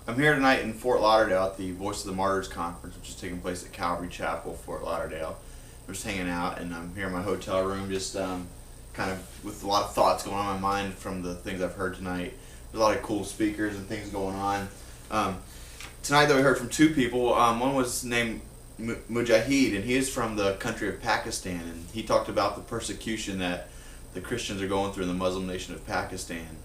I'm here tonight in Fort Lauderdale at the Voice of the Martyrs conference, which is taking place at Calvary Chapel, Fort Lauderdale. I'm just hanging out, and I'm here in my hotel room, just kind of with a lot of thoughts going on in my mind from the things I've heard tonight. There's a lot of cool speakers and things going on. Tonight, though, we heard from two people. One was named Mujahid, and he is from the country of Pakistan, and he talked about the persecution that the Christians are going through in the Muslim nation of Pakistan.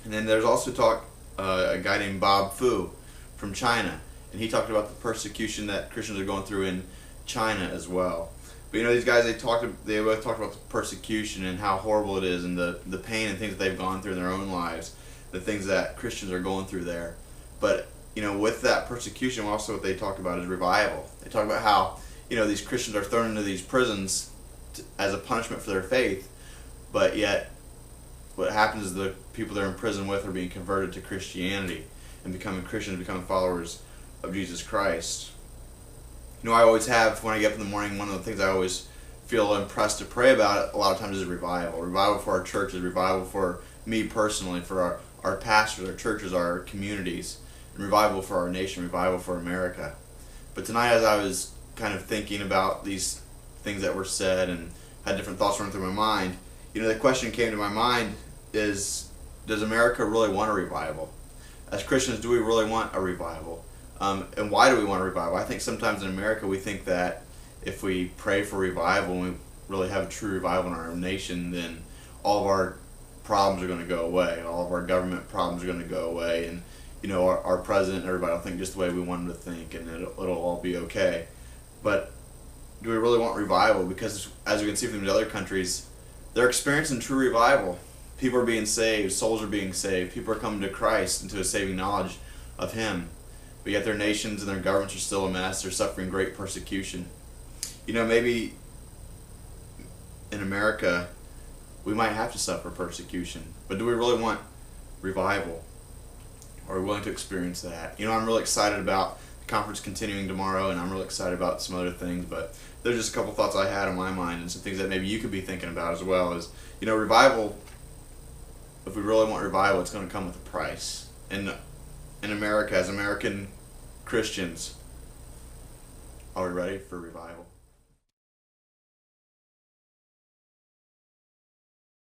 And then there's also a guy named Bob Fu from China, and he talked about the persecution that Christians are going through in China as well. But these guys, they both talked about the persecution and how horrible it is, and the pain and things that they've gone through in their own lives, the things that Christians are going through there. But with that persecution, also what they talk about is revival. They talk about how these Christians are thrown into these prisons as a punishment for their faith, but yet what happens is the people they're in prison with are being converted to Christianity and becoming Christians, becoming followers of Jesus Christ. I always have, when I get up in the morning, one of the things I always feel impressed to pray about a lot of times is revival. Revival for our churches, revival for me personally, for our pastors, our churches, our communities, and revival for our nation, revival for America. But tonight, as I was kind of thinking about these things that were said and had different thoughts running through my mind, the question came to my mind is, does America really want a revival? As Christians, do we really want a revival? And why do we want a revival? I think sometimes in America we think that if we pray for revival and we really have a true revival in our nation, then all of our problems are going to go away. All of our government problems are going to go away. And, our president and everybody will think just the way we want them to think, and it'll all be okay. But do we really want revival? Because as we can see from these other countries, they're experiencing true revival. People are being saved, souls are being saved, people are coming to Christ into a saving knowledge of Him. But yet their nations and their governments are still a mess. They're suffering great persecution. Maybe in America we might have to suffer persecution, but do we really want revival? Are we willing to experience that? I'm really excited about the conference continuing tomorrow, and I'm really excited about some other things, but there's just a couple thoughts I had in my mind and some things that maybe you could be thinking about as well. Is revival, if we really want revival, it's going to come with a price. And in America, as American Christians, are we ready for revival?